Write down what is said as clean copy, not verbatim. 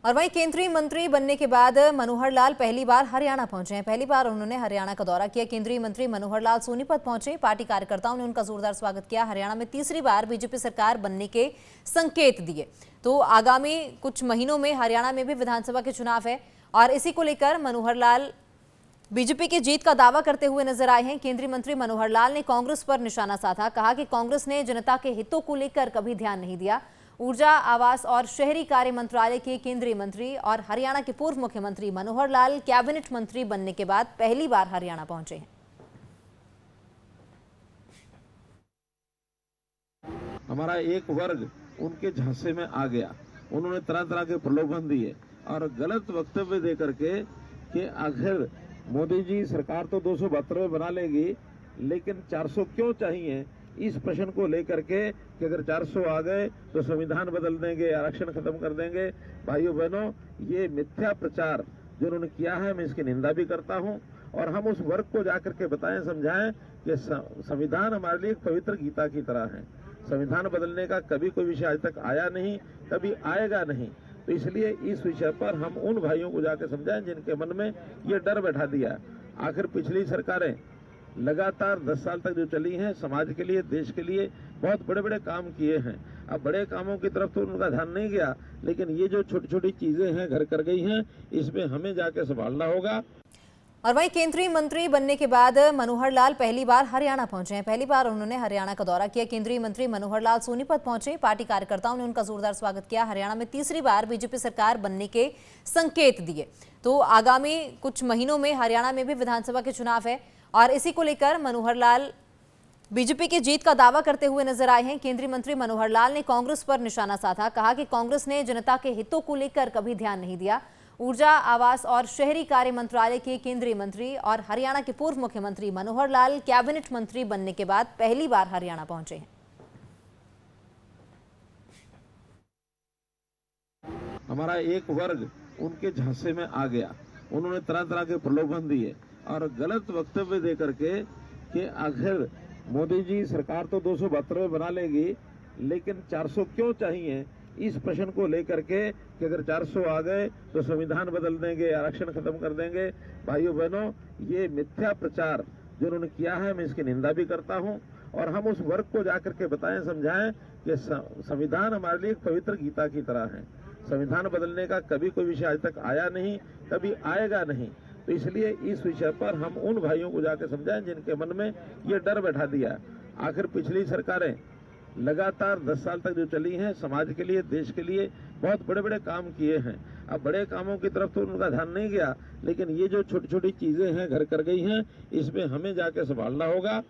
और वहीं केंद्रीय मंत्री बनने के बाद मनोहर लाल पहली बार हरियाणा पहुंचे हैं। पहली बार उन्होंने हरियाणा का दौरा किया। केंद्रीय मंत्री मनोहर लाल सोनीपत पहुंचे। पार्टी कार्यकर्ताओं ने उनका जोरदार स्वागत किया। हरियाणा में तीसरी बार बीजेपी सरकार बनने के संकेत दिए। तो आगामी कुछ महीनों में हरियाणा में भी विधानसभा के चुनाव है और इसी को लेकर मनोहर लाल बीजेपी की जीत का दावा करते हुए नजर आए हैं। केंद्रीय मंत्री मनोहर लाल ने कांग्रेस पर निशाना साधा। कहा कि कांग्रेस ने जनता के हितों को लेकर कभी ध्यान नहीं दिया। ऊर्जा, आवास और शहरी कार्य मंत्रालय के केंद्रीय मंत्री और हरियाणा के पूर्व मुख्यमंत्री मनोहर लाल कैबिनेट मंत्री बनने के बाद पहली बार हरियाणा पहुंचे हैं। हमारा एक वर्ग उनके झांसे में आ गया। उन्होंने तरह तरह के प्रलोभन दिए और गलत वक्तव्य दे करके कि आखिर मोदी जी सरकार तो 272 बना लेगी, लेकिन 400 क्यों चाहिए, इस प्रश्न को लेकर के कि अगर 400 आ गए तो संविधान बदल देंगे, आरक्षण खत्म कर देंगे। भाइयों बहनों, ये मिथ्या प्रचार जो उन्होंने किया है, मैं इसकी निंदा भी करता हूं और हम उस वर्ग को जाकर के बताएं, समझाएं कि संविधान हमारे लिए एक पवित्र गीता की तरह है। संविधान बदलने का कभी कोई विषय आज तक आया नहीं, कभी आएगा नहीं। तो इसलिए इस विषय पर हम उन भाइयों को जाकर समझाएं जिनके मन में ये डर बैठा दिया। आखिर पिछली सरकारें लगातार 10 साल तक जो चली हैं, समाज के लिए, देश के लिए बहुत बड़े बड़े काम किए हैं। अब बड़े कामों की तरफ तो उनका ध्यान नहीं गया, लेकिन ये जो छोटी छोटी चीजें हैं, घर कर गई हैं, इसमें हमें जाके संभालना होगा। और वहीं केंद्रीय मंत्री बनने के बाद मनोहर लाल पहली बार हरियाणा पहुंचे हैं। पहली बार उन्होंने हरियाणा का दौरा किया। केंद्रीय मंत्री मनोहर लाल सोनीपत पहुंचे। पार्टी कार्यकर्ताओं ने उनका जोरदार स्वागत किया। हरियाणा में तीसरी बार बीजेपी सरकार बनने के संकेत दिए। तो आगामी कुछ महीनों में हरियाणा में भी विधानसभा के चुनाव है और इसी को लेकर मनोहर लाल बीजेपी की जीत का दावा करते हुए नजर आए हैं। केंद्रीय मंत्री मनोहर लाल ने कांग्रेस पर निशाना साधा। कहा कि कांग्रेस ने जनता के हितों को लेकर कभी ध्यान नहीं दिया। ऊर्जा, आवास और शहरी कार्य मंत्रालय के केंद्रीय मंत्री और हरियाणा के पूर्व मुख्यमंत्री मनोहर लाल कैबिनेट मंत्री बनने के बाद पहली बार हरियाणा पहुंचे हैं। हमारा एक वर्ग उनके झांसे में आ गया। उन्होंने तरह तरह के प्रलोभन दिए और गलत वक्तव्य दे करके कि आखिर मोदी जी सरकार तो 272 बना लेगी, लेकिन 400 क्यों चाहिए, इस प्रश्न को लेकर के कि अगर 400 आ गए तो संविधान बदल देंगे, आरक्षण खत्म कर देंगे। भाइयों बहनों, ये मिथ्या प्रचार जो उन्होंने किया है, मैं इसकी निंदा भी करता हूं और हम उस वर्ग को जाकर के बताएं, समझाएं कि संविधान हमारे लिए एक पवित्र गीता की तरह है। संविधान बदलने का कभी कोई विषय आज तक आया नहीं, कभी आएगा नहीं। तो इसलिए इस विषय पर हम उन भाइयों को जाकर समझाएं जिनके मन में ये डर बैठा दिया। आखिर पिछली सरकारें लगातार 10 साल तक जो चली हैं, समाज के लिए, देश के लिए बहुत बड़े बड़े काम किए हैं। अब बड़े कामों की तरफ तो उनका ध्यान नहीं गया, लेकिन ये जो छोटी छोटी चीजें हैं, घर कर गई हैं, इसमें हमें जाके संभालना होगा।